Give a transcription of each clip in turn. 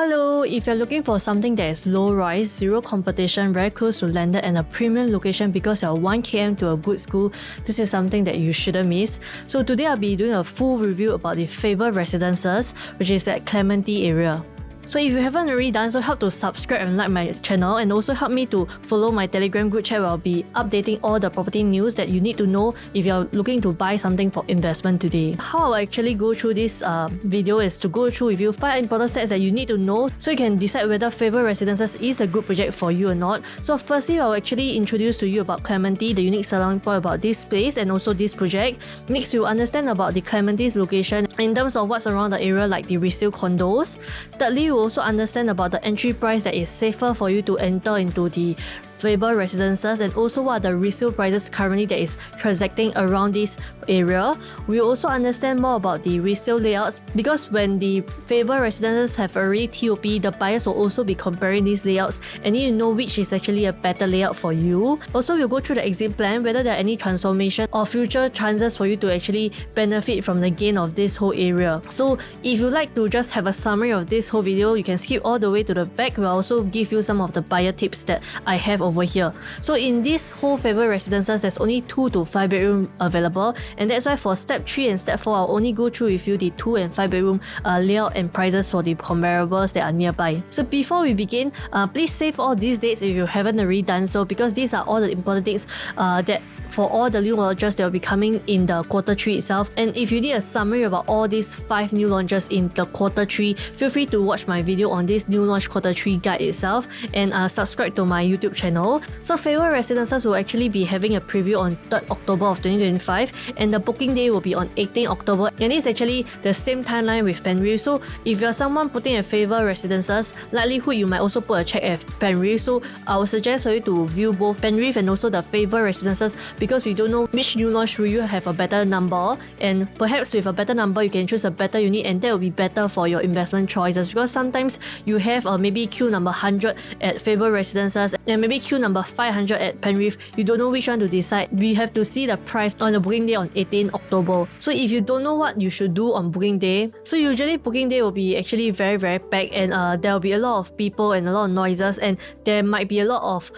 Hello, if you're looking for something that is low rise, zero competition, very close to landed and a premium location because you're 1 km to a good school, this is something that you shouldn't miss. So today I'll be doing a full review about the Faber Residences, which is at Clementi area. So if you haven't already done so, help to subscribe and like my channel, and also help me to follow my Telegram group chat where I'll be updating all the property news that you need to know if you're looking to buy something for investment today. How I'll actually go through this video is to go through with you 5 important steps that you need to know so you can decide whether Faber Residences is a good project for you or not. So firstly, I'll actually introduce to you about Clementi, the unique selling point about this place and also this project. Next, you'll understand about the Clementi's location in terms of what's around the area like the resale condos. Thirdly, you'll also understand about the entry price that is safer for you to enter into the Faber Residences, and also what are the resale prices currently that is transacting around this area. We also understand more about the resale layouts because when the Faber Residences have already TOP, the buyers will also be comparing these layouts and you know which is actually a better layout for you. Also, we'll go through the exit plan, whether there are any transformation or future chances for you to actually benefit from the gain of this whole area. So if you'd like to just have a summary of this whole video, you can skip all the way to the back. We'll also give you some of the buyer tips that I have over here. So in this whole Faber Residences, there's only 2 to 5 bedroom available, and that's why for step 3 and step 4, I'll only go through with you the 2 and 5 bedroom layout and prices for the comparables that are nearby. So before we begin, please save all these dates if you haven't already done so, because these are all the important things that for all the new launches that will be coming in the quarter 3 itself. And if you need a summary about all these 5 new launches in the quarter 3, feel free to watch my video on this new launch quarter 3 guide itself, and subscribe to my YouTube channel. So Faber Residences will actually be having a preview on 3rd October of 2025, and the booking day will be on 18 October, and it's actually the same timeline with Penrith. So if you're someone putting a Faber Residences, likelihood you might also put a check at Penrith. So I would suggest for you to view both Penrith and also the Faber Residences, because we don't know which new launch will you have a better number, and perhaps with a better number you can choose a better unit, and that will be better for your investment choices, because sometimes you have maybe queue number 100 at Faber Residences and maybe queue number 500 at Penrith. You don't know which one to decide. We have to see the price on the booking day on 18 October. So if you don't know what you should do on booking day, so usually booking day will be actually very packed, and there will be a lot of people and a lot of noises, and there might be a lot of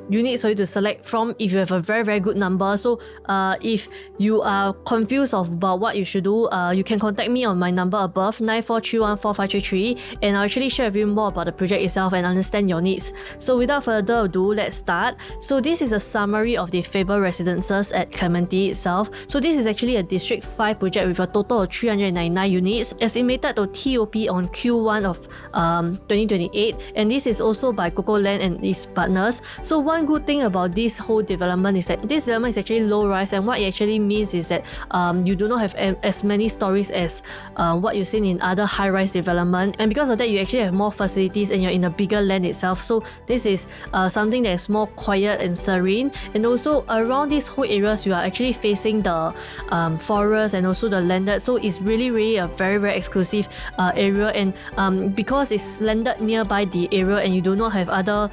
units for you to select from if you have a very good number. So if you are confused about what you should do, you can contact me on my number above, 94314533, and I'll actually share with you more about the project itself and understand your needs. So without further ado, let's start. So this is a summary of the Faber Residences at Clementi itself. So this is actually a District 5 project with a total of 399 units, estimated to TOP on Q1 of 2028, and this is also by Coco Land and its partners. So one good thing about this whole development is that this development is actually low rise, and what it actually means is that you do not have as many stories as what you've seen in other high-rise development, and because of that you actually have more facilities and you're in a bigger land itself. So this is something that is more quiet and serene, and also around these whole areas you are actually facing the forest and also the landed, so it's really a very exclusive area, and because it's landed nearby the area and you do not have other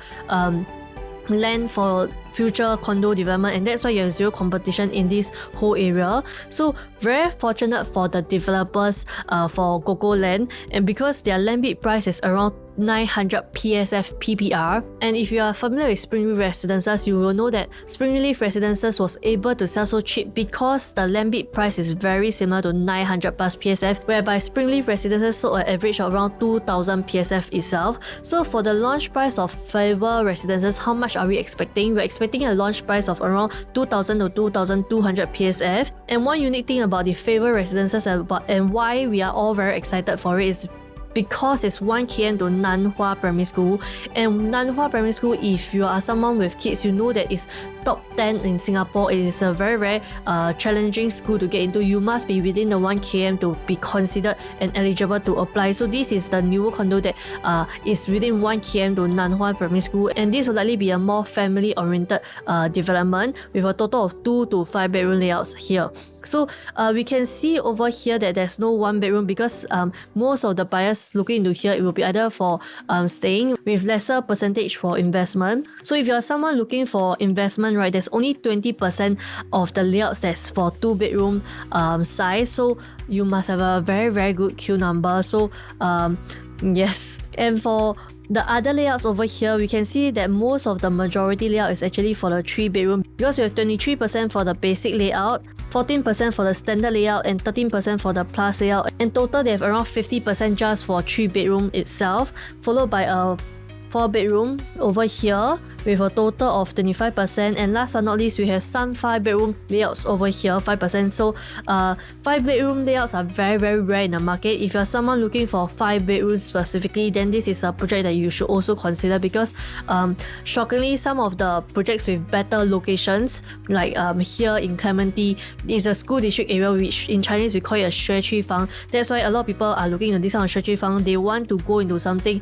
land for future condo development, and that's why you have zero competition in this whole area. So very fortunate for the developers for Coco Land, and because their land bid price is around 900 PSF PPR, and if you are familiar with Springleaf Residences, you will know that Springleaf Residences was able to sell so cheap because the land bid price is very similar to 900 plus PSF, whereby Springleaf Residences sold an average of around 2000 PSF itself. So for the launch price of Faber Residences, how much are we expecting? We're expecting a launch price of around 2000 to 2200 PSF. And one unique thing about the Faber Residences and why we are all very excited for it is because it's 1 km to Nanhua Primary School, and Nanhua Primary School, if you are someone with kids, you know that it's top 10 in Singapore. It is a very challenging school to get into. You must be within the 1 km to be considered and eligible to apply. So this is the newer condo that is within 1 km to Nanhua Primary School, and this will likely be a more family oriented development with a total of 2 to 5 bedroom layouts here. So we can see over here that there's no 1 bedroom because most of the buyers looking into here, it will be either for staying with lesser percentage for investment. So if you're someone looking for investment, right, there's only 20% of the layouts that's for 2 bedroom size. So you must have a very good queue number. So Yes. And for the other layouts over here, we can see that most of the majority layout is actually for the 3-bedroom, because we have 23% for the basic layout, 14% for the standard layout, and 13% for the plus layout. In total, they have around 50% just for 3-bedroom itself, followed by a 4-bedroom over here with a total of 25%, and last but not least, we have some 5-bedroom layouts over here, 5%. So 5-bedroom layouts are very rare in the market. If you're someone looking for 5 bedrooms specifically, then this is a project that you should also consider, because shockingly, some of the projects with better locations, like here in Clementi, is a school district area, which in Chinese we call it a 学区房. That's why a lot of people are looking into this kind of 学区房. They want to go into something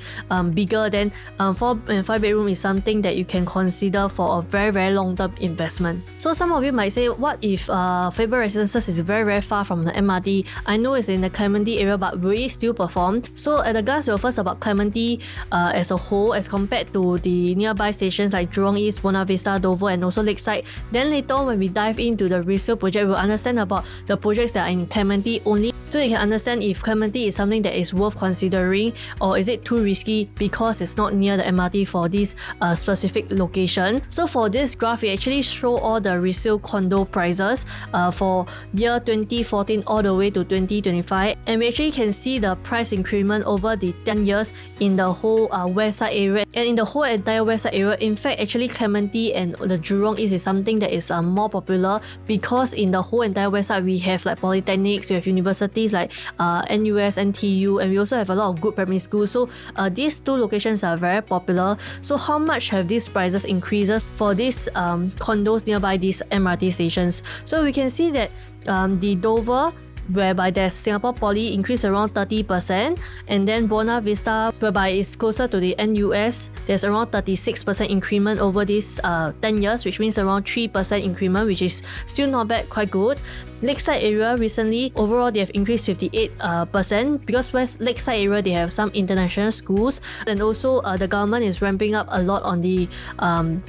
bigger. Then 4 and 5 bedroom is something that you can consider for a very long-term investment. So some of you might say, what if Faber Residences is very far from the MRT? I know it's in the Clementi area, but will it still perform? So at a glance, we'll first about Clementi as a whole, as compared to the nearby stations like Jurong East, Buona Vista, Dover, and also Lakeside. Then later on, when we dive into the resale project, we'll understand about the projects that are in Clementi only, so you can understand if Clementi is something that is worth considering, or is it too risky because it's not near the MRT for this specific location. So for this graph, we actually show all the resale condo prices for year 2014 all the way to 2025, and we actually can see the price increment over the 10 years in the whole west side area, and in the whole entire west side area. In fact, actually Clementi and the Jurong East is something that is more popular, because in the whole entire west side we have like polytechnics, we have universities like NUS, NTU, and we also have a lot of good primary schools. So these two locations are very popular. So how much have these prices increases for these condos nearby these MRT stations? So we can see that the Dover, whereby there's Singapore Poly, increased around 30%, and then Buona Vista, whereby it's closer to the NUS, there's around 36% increment over these 10 years, which means around 3% increment, which is still not bad, quite good. Lakeside area recently, overall they have increased 58%, because West Lakeside area they have some international schools, and also the government is ramping up a lot on the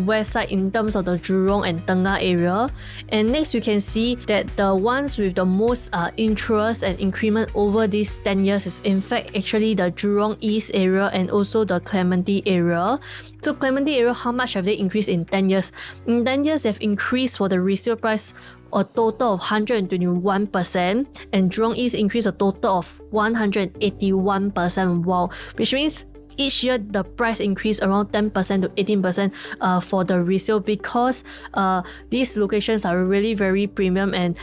west side in terms of the Jurong and Tengah area. And next you can see that the ones with the most interest and increment over these 10 years is in fact actually the Jurong East area and also the Clementi area. So Clementi area, how much have they increased in 10 years? In 10 years they've increased for the resale price a total of 121%, and Jurong East increased a total of 181%. Wow, which means each year the price increased around 10% to 18% for the resale, because these locations are really very premium and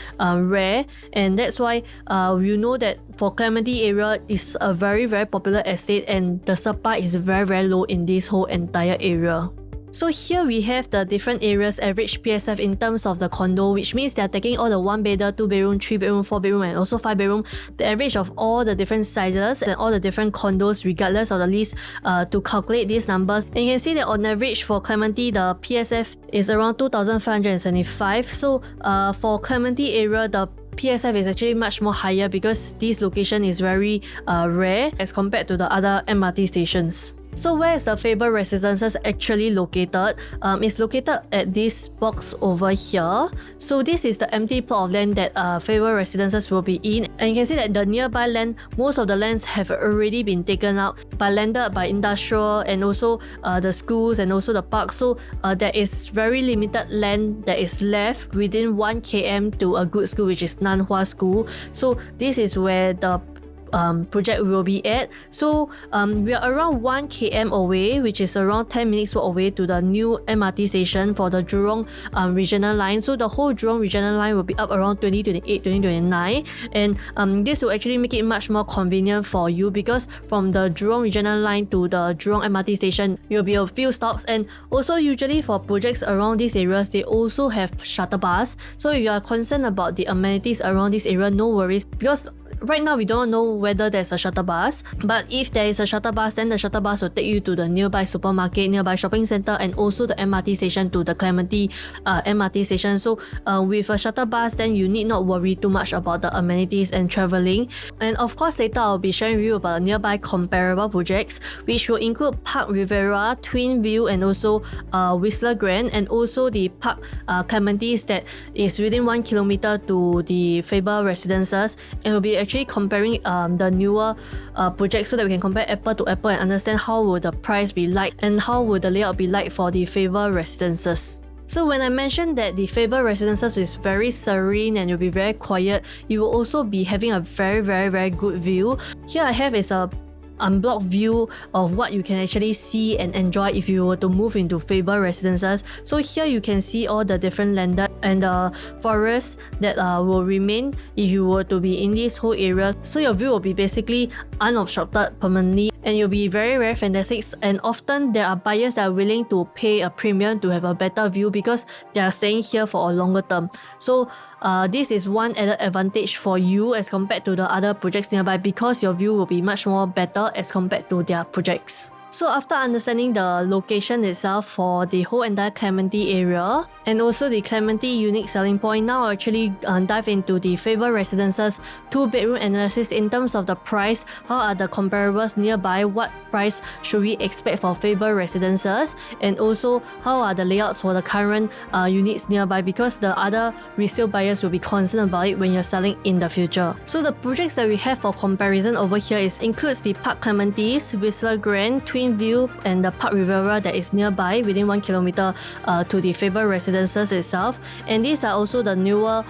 rare, and that's why you know that for Clementi area is a very popular estate, and the supply is very low in this whole entire area. So here we have the different areas average PSF in terms of the condo, which means they are taking all the 1-bedder, 2-bedroom, 3-bedroom, 4-bedroom, and also 5-bedroom, the average of all the different sizes and all the different condos regardless of the lease to calculate these numbers. And you can see that on average for Clementi, the PSF is around 2,575. So for Clementi area, the PSF is actually much more higher, because this location is very rare as compared to the other MRT stations. So where is the Faber Residences actually located? It's located at this box over here. So this is the empty plot of land that Faber Residences will be in, and you can see that the nearby land, most of the lands have already been taken out by landed by industrial and also the schools and also the park. So there is very limited land that is left within 1 km to a good school, which is Nanhua School. So this is where the project will be at. So we are around 1 km away, which is around 10 minutes walk away to the new MRT station for the Jurong regional line. So the whole Jurong regional line will be up around 2028, 2029, and this will actually make it much more convenient for you, because from the Jurong regional line to the Jurong MRT station, you'll be a few stops. And also usually for projects around these areas, they also have shuttle bus. So if you are concerned about the amenities around this area, no worries, because right now we don't know whether there's a shuttle bus, but if there is a shuttle bus, then the shuttle bus will take you to the nearby supermarket, nearby shopping center, and also the MRT station to the Clementi MRT station. So with a shuttle bus, then you need not worry too much about the amenities and traveling. And of course later I'll be sharing with you about nearby comparable projects, which will include Parc Riviera, Twin View, and also Whistler Grand, and also the Parc Clematis that is within 1 kilometer to the Faber Residences, and will be actually actually comparing the newer projects so that we can compare apple to apple and understand how will the price be like and how will the layout be like for the Faber Residences. So when I mentioned that the Faber Residences is very serene and you'll be very quiet, you will also be having a very good view. Here I have is a unblocked view of what you can actually see and enjoy if you were to move into Faber Residences. So here you can see all the different landed and the forests that will remain if you were to be in this whole area. So your view will be basically unobstructed permanently and you'll be very fantastic, and often there are buyers that are willing to pay a premium to have a better view because they are staying here for a longer term. So this is one added advantage for you as compared to the other projects nearby because your view will be much more better as compared to their projects. So after understanding the location itself for the whole entire Clementi area and also the Clementi unique selling point, now I'll actually dive into the Faber Residences 2-bedroom analysis in terms of the price. How are the comparables nearby? What price should we expect for Faber Residences? And also how are the layouts for the current units nearby, because the other resale buyers will be concerned about it when you're selling in the future. So the projects that we have for comparison over here includes the Parc Clematis, Whistler Grand, Vew and the Parc Riviera that is nearby within 1 kilometer to the Faber Residences itself. And these are also the newer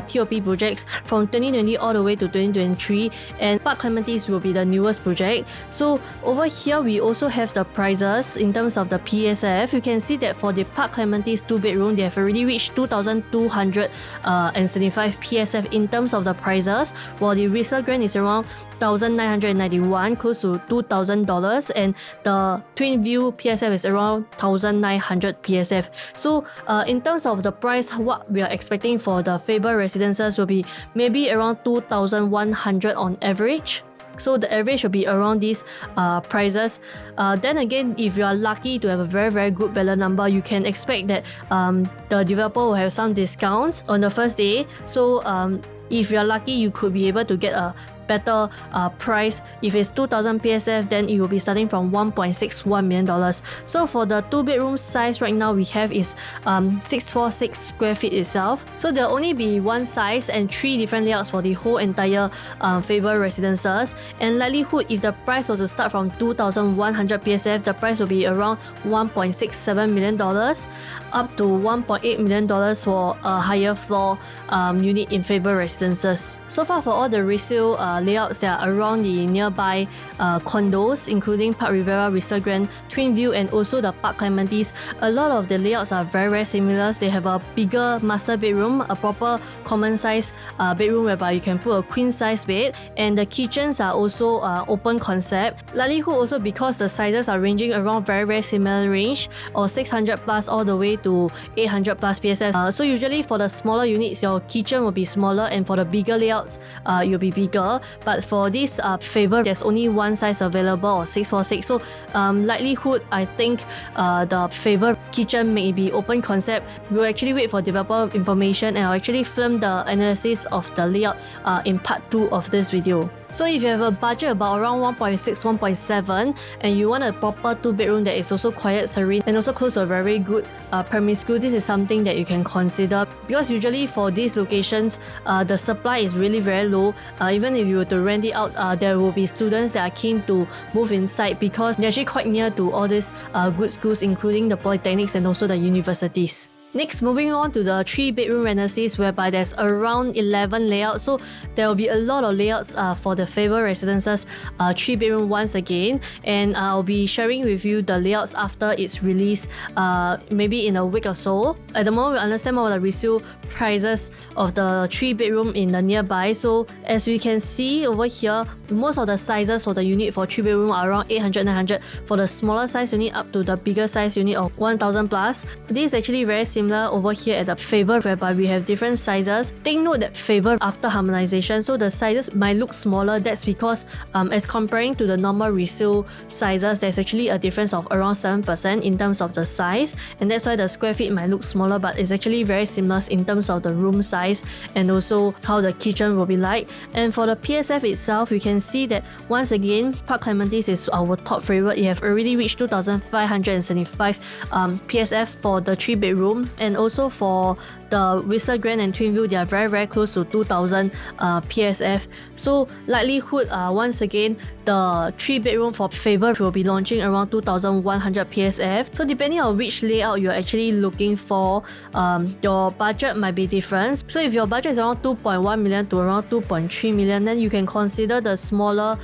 TOP projects from 2020 all the way to 2023, and Parc Clematis will be the newest project. So over here we also have the prices in terms of the PSF. You can see that for the Parc Clematis 2-bedroom, they have already reached 2,275 PSF in terms of the prices, while the Resale Grand is around 1,991, close to $2,000, and the Twin Vew PSF is around 1,900 PSF. So in terms of the price, what we are expecting for the Faber Residences will be maybe around 2,100 on average. So the average will be around these prices. Then again, if you are lucky to have a very good ballot number, you can expect that the developer will have some discounts on the first day. So if you are lucky, you could be able to get a better price. If it's 2,000 PSF, then it will be starting from $1.61 million. So for the 2-bedroom size right now we have is 646 square feet itself. So there will only be one size and 3 different layouts for the whole entire Faber Residences. And likelihood, if the price was to start from 2,100 PSF, the price will be around $1.67 million up to $1.8 million for a higher floor unit in Faber Residences. So far for all the resale layouts that are around the nearby condos, including Parc Riviera, Resale Grand, Twin Vew and also the Parc Clematis, a lot of the layouts are very similar. They have a bigger master bedroom, a proper common size bedroom whereby you can put a queen size bed, and the kitchens are also open concept. Likelihood also because the sizes are ranging around very similar range, or 600 plus all the way to 800 plus PSF. So usually for the smaller units, your kitchen will be smaller, and for the bigger layouts, you'll be bigger. But for this Faber, there's only one size available, or 646. So likelihood, I think the Faber kitchen may be open concept. We'll actually wait for developer information, and I'll actually film the analysis of the layout in part 2 of this video. So if you have a budget about around 1.6, 1.7 and you want a proper 2-bedroom that is also quiet, serene and also close to a very good primary school, this is something that you can consider, because usually for these locations the supply is really very low. Even if you were to rent it out, there will be students that are keen to move inside because they're actually quite near to all these good schools, including the polytechnics and also the universities. Next, moving on to the 3-bedroom analysis, whereby there's around 11 layouts. So there will be a lot of layouts for the Faber Residences 3-bedroom once again, and I'll be sharing with you the layouts after it's released, maybe in a week or so. At the moment, we understand more about the resale prices of the 3-bedroom in the nearby. So as we can see over here, most of the sizes for the unit for 3-bedroom are around 800, 900 for the smaller size unit up to the bigger size unit of 1,000 plus. This is actually very similar over here at the Faber, whereby we have different sizes. Take note that Faber, after harmonization, so the sizes might look smaller. That's because as comparing to the normal resale sizes, there's actually a difference of around 7% in terms of the size, and that's why the square feet might look smaller, but it's actually very similar in terms of the room size and also how the kitchen will be like. And for the PSF itself, you can see that once again, Parc Clematis is our top favorite. You have already reached 2,575 PSF for the 3-bedroom. And also for the Whistler Grand and Twinview, they are very close to 2000 PSF. So likelihood, once again, the 3-bedroom for Faber will be launching around 2100 PSF. So depending on which layout you're actually looking for, your budget might be different. So if your budget is around 2.1 million to around 2.3 million, then you can consider the smaller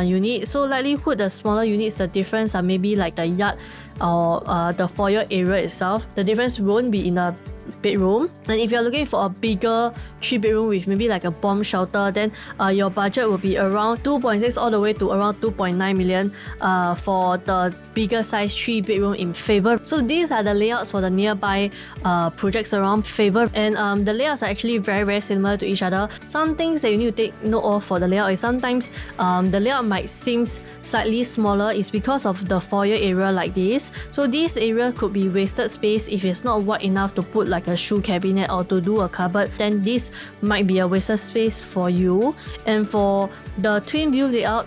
unit. So likelihood the smaller units, the difference are maybe like the yard or the foyer area itself. The difference won't be in the bedroom. And if you're looking for a bigger 3-bedroom with maybe like a bomb shelter, then your budget will be around 2.6 all the way to around 2.9 million for the bigger size 3-bedroom in Faber. So these are the layouts for the nearby projects around Faber, and the layouts are actually very similar to each other. Some things that you need to take note of for the layout is sometimes the layout might seem slightly smaller is because of the foyer area like this. So this area could be wasted space if it's not wide enough to put like a shoe cabinet or to do a cupboard, then this might be a wasted space for you. And for the twin view layout,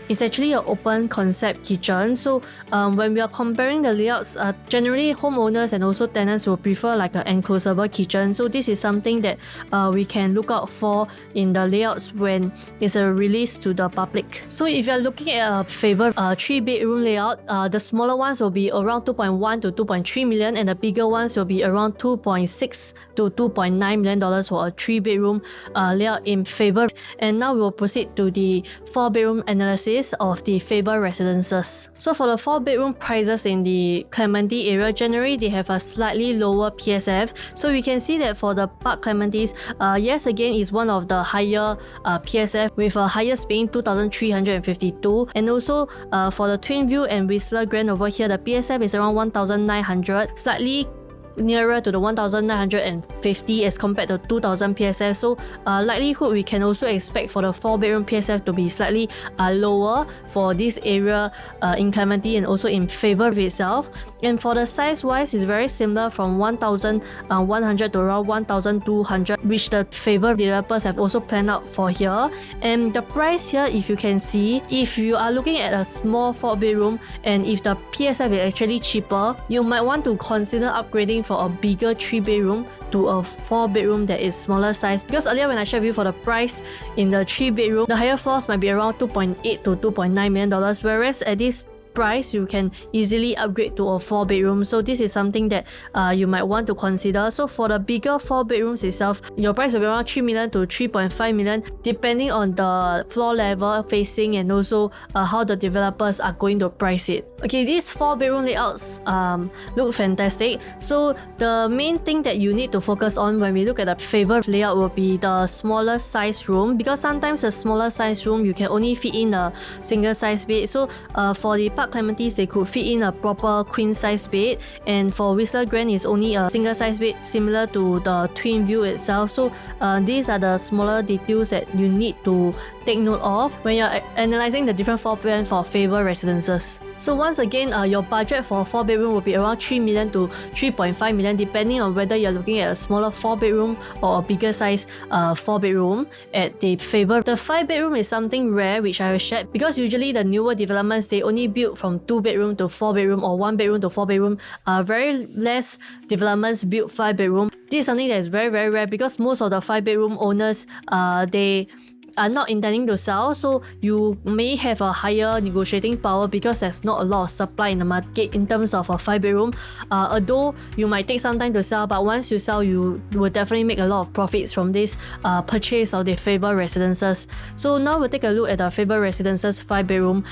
it's actually an open concept kitchen. So when we are comparing the layouts, generally homeowners and also tenants will prefer like an enclosable kitchen. So this is something that we can look out for in the layouts when it's released to the public. So if you're looking at a Faber 3-bedroom layout, the smaller ones will be around 2.1 to 2.3 million, and the bigger ones will be around 2.6 to 2.9 million dollars for a 3-bedroom layout in Faber. And now we'll proceed to the 4-bedroom analysis of the Faber Residences. So for the 4-bedroom prices in the Clementi area, generally they have a slightly lower PSF. So we can see that for the Parc Clematis, yes, again is one of the higher PSF with a highest being 2,352, and also for the Twinview and Whistler Grand over here, the PSF is around 1,900, slightly nearer to the 1,950 as compared to 2,000 PSF. So likelihood we can also expect for the 4-bedroom PSF to be slightly lower for this area in Clementi and also in Faber itself. And for the size wise, it's very similar from 1,100 to around 1,200, which the Faber developers have also planned out for here. And the price here, if you can see, if you are looking at a small 4-bedroom and if the PSF is actually cheaper, you might want to consider upgrading for a bigger 3-bedroom to a 4-bedroom that is smaller size. Because earlier when I shared with you for the price in the 3-bedroom, the higher floors might be around 2.8 to 2.9 million dollars, whereas at this price you can easily upgrade to a 4-bedroom. So this is something that you might want to consider. So for the bigger 4-bedrooms itself, your price will be around 3 million to 3.5 million depending on the floor level facing and also how the developers are going to price it. Okay, these 4-bedroom layouts look fantastic. So the main thing that you need to focus on when we look at the Faber layout will be the smaller size room, because sometimes the smaller size room you can only fit in a single size bed. So for the Parc Clematis, they could fit in a proper queen size bed, and for Whistler Grand is only a single size bed similar to the twin view itself. So these are the smaller details that you need to take note of when you're analyzing the different floor plans for Faber Residences. So once again, your budget for a 4-bedroom will be around 3 million to 3.5 million depending on whether you're looking at a smaller 4-bedroom or a bigger size 4-bedroom at the Faber. The 5-bedroom is something rare which I have shared, because usually the newer developments, they only build from 2-bedroom to 4-bedroom or 1-bedroom to 4-bedroom. Very less developments build 5-bedroom. This is something that is very rare, because most of the 5-bedroom owners, they are not intending to sell, so you may have a higher negotiating power because there's not a lot of supply in the market in terms of a 5-bedroom. Although you might take some time to sell, but once you sell, you will definitely make a lot of profits from this purchase of the Faber Residences. So now we'll take a look at the Faber Residences 5-bedroom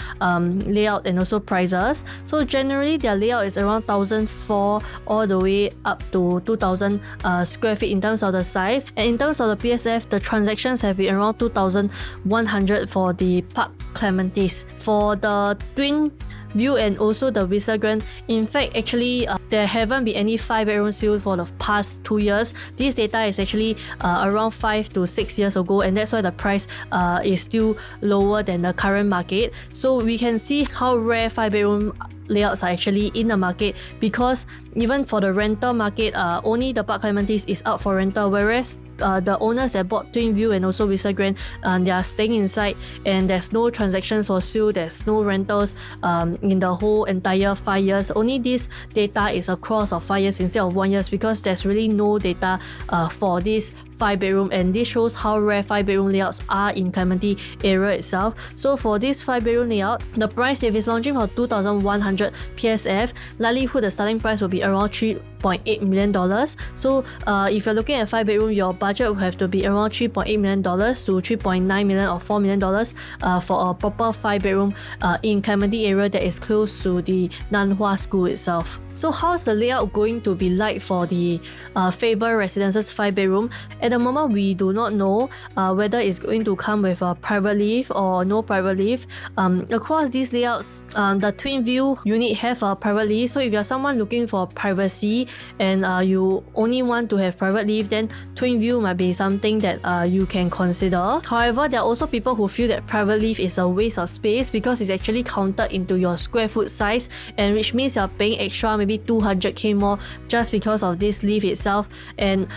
layout and also prices. So generally their layout is around 1,004 all the way up to 2,000 square feet in terms of the size, and in terms of the PSF, the transactions have been around 2,100 for the Parc Clematis. For the twin view and also the Whistler Grand, in fact actually there haven't been any 5-bedroom sale for the past 2 years. This data is actually around 5 to 6 years ago, and that's why the price is still lower than the current market. So we can see how rare 5-bedroom layouts are actually in the market, because even for the rental market, only the Parc Clematis is out for rental, whereas the owners that bought Twin Vew and also Resale Grand, they are staying inside and there's no transactions for sale, there's no rentals in the whole entire 5 years. Only this data is across of 5 years instead of 1 year because there's really no data for this 5-bedroom, and this shows how rare 5-bedroom layouts are in Clementi area itself. So for this 5-bedroom layout, the price, if it's launching for 2,100 PSF, likelihood the starting price will be around $3.8 million. So if you're looking at 5-bedroom, your budget will have to be around $3.8 million to $3.9 million or $4 million for a proper 5-bedroom in Clementi area that is close to the Nanhua school itself. So how's the layout going to be like for the Faber Residences 5-bedroom? At the moment, we do not know whether it's going to come with a private lift or no private lift. Across these layouts, the Twin Vew unit have a private lift. So if you're someone looking for privacy and you only want to have private lift, then Twin Vew might be something that you can consider. However, there are also people who feel that private lift is a waste of space because it's actually counted into your square foot size, and which means you're paying extra maybe 200k more just because of this lift itself. And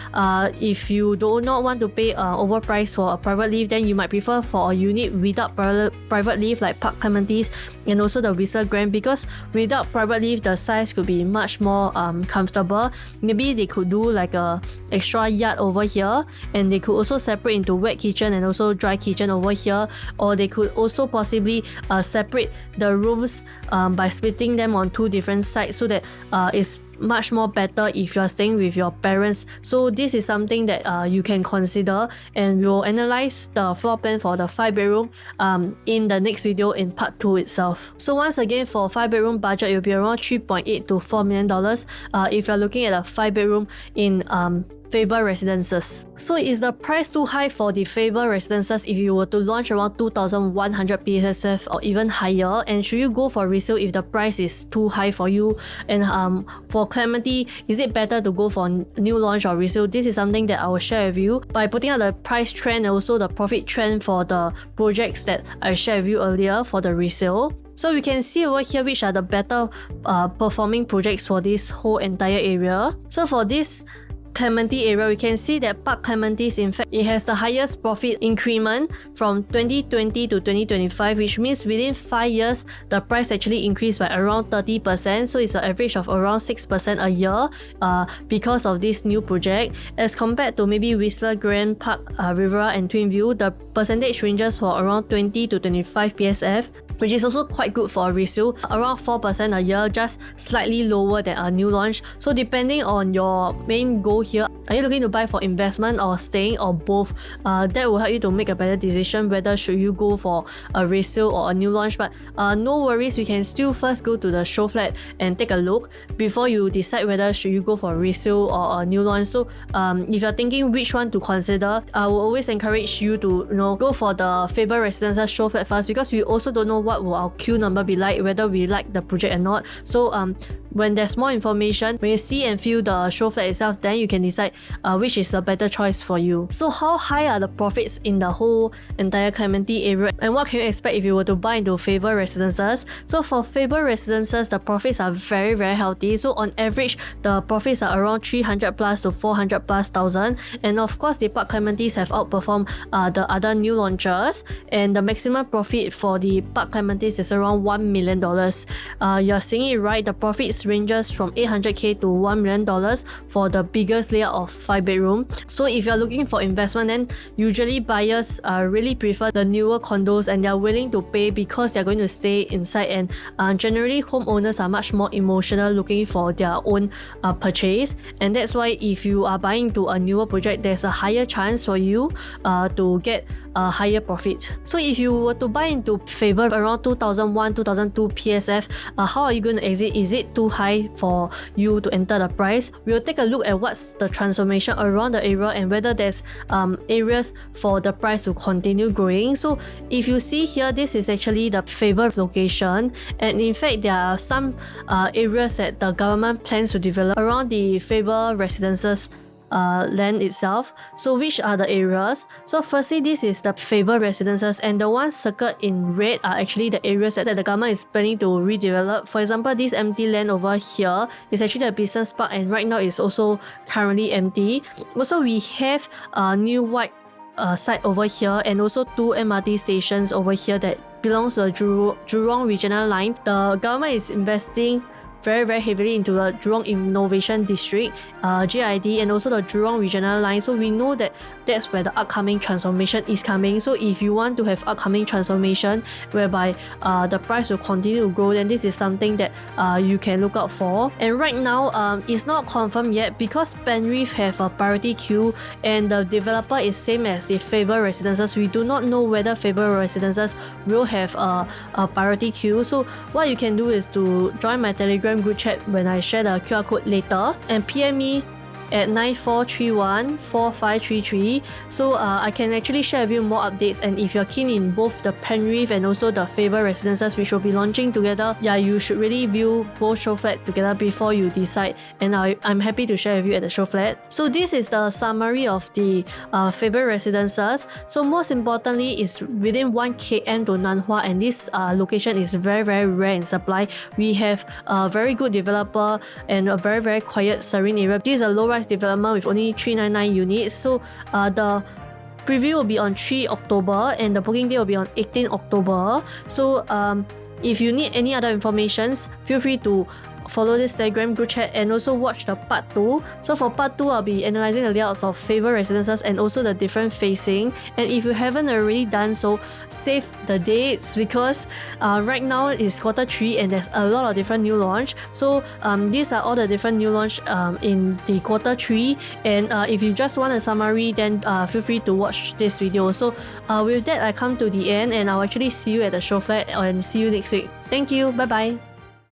if you do not want to pay overpriced for a private lift, then you might prefer for a unit without private lift like Parc Clematis and also the Resale Grand, because without private lift the size could be much more comfortable. Maybe they could do like a extra yard over here, and they could also separate into wet kitchen and also dry kitchen over here, or they could also possibly separate the rooms by splitting them on 2 different sides so that it's much more better if you're staying with your parents. So this is something that you can consider, and we'll analyze the floor plan for the 5-bedroom in the next video in part 2 itself. So once again, for 5-bedroom budget, it will be around $3.8 to $4 million if you're looking at a 5-bedroom in Faber Residences. So is the price too high for the Faber Residences if you were to launch around 2,100 PSF or even higher? And should you go for resale if the price is too high for you? And for Clementi, is it better to go for new launch or resale? This is something that I will share with you by putting out the price trend and also the profit trend for the projects that I shared with you earlier for the resale. So we can see over here which are the better performing projects for this whole entire area. So for this Clementi area, we can see that Parc Clematis, in fact, it has the highest profit increment from 2020 to 2025, which means within 5 years, the price actually increased by around 30%. So it's an average of around 6% a year because of this new project. As compared to maybe Resale Grand, Parc Riviera and Twin Vew, the percentage ranges for around 20 to 25 PSF, which is also quite good for a resale, around 4% a year, just slightly lower than a new launch. So depending on your main goal here, are you looking to buy for investment or staying or both? That will help you to make a better decision whether should you go for a resale or a new launch. But no worries, we can still first go to the show flat and take a look before you decide whether should you go for a resale or a new launch. So if you're thinking which one to consider, I will always encourage you to go for the Faber Residences show flat first, because we also don't know what will our queue number be like, whether we like the project or not. So when there's more information, when you see and feel the show flat itself, then you can decide which is the better choice for you. So how high are the profits in the whole entire Clementi area, and what can you expect if you were to buy into Faber Residences? So for Faber Residences, the profits are very, very healthy. So on average, the profits are around 300 plus to 400 plus thousand, and of course the Parc Clematis have outperformed the other new launches, and the maximum profit for the Parc Clematis is around $1 million. You're seeing it right, the profits ranges from $800k to $1 million for the biggest layout of 5-bedroom. So if you're looking for investment, then usually buyers really prefer the newer condos, and they're willing to pay because they're going to stay inside, and generally homeowners are much more emotional looking for their own purchase, and that's why if you are buying to a newer project, there's a higher chance for you to get a higher profit. So if you were to buy into Faber around 2001, 2002 PSF, how are you going to exit? Is it too high for you to enter the price? We'll take a look at what's the transformation around the area and whether there's areas for the price to continue growing. So if you see here, this is actually the Faber location, and in fact there are some areas that the government plans to develop around the Faber Residences land itself. So which are the areas? So firstly, this is the Faber Residences, and the ones circled in red are actually the areas that the government is planning to redevelop. For example, this empty land over here is actually a business park, and right now it's also currently empty. Also, we have a new white site over here, and also 2 MRT stations over here that belongs to the Jurong Regional Line. The government is investing very heavily into the Jurong Innovation District, JID, and also the Jurong Regional Line. So we know that that's where the upcoming transformation is coming. So if you want to have upcoming transformation whereby the price will continue to grow, then this is something that you can look out for. And right now, it's not confirmed yet because Penrith have a priority queue and the developer is same as the Faber Residences. We do not know whether Faber Residences will have a priority queue. So what you can do is to join my Telegram group chat when I share the QR code later, and PM me at 94314533, so I can actually share with you more updates. And if you're keen in both the Penrith and also the Faber Residences, which will be launching together, yeah, you should really view both show flat together before you decide, and I'm happy to share with you at the show flat. So this is the summary of the Faber Residences. So most importantly is within 1 km to Nanhua, and this location is very rare in supply. We have a very good developer and a very quiet serene area. This is a low-rise development with only 399 units. So the preview will be on 3 October and the booking day will be on 18 October. So if you need any other informations, feel free to follow this Telegram group chat and also watch the part 2. So for part 2, I'll be analyzing the layouts of Faber Residences and also the different facing. And if you haven't already done so, save the dates because right now is Q3 and there's a lot of different new launch. So these are all the different new launch in the Q3. And if you just want a summary, then feel free to watch this video. So with that, I come to the end and I'll actually see you at the show flat and see you next week. Thank you. Bye bye.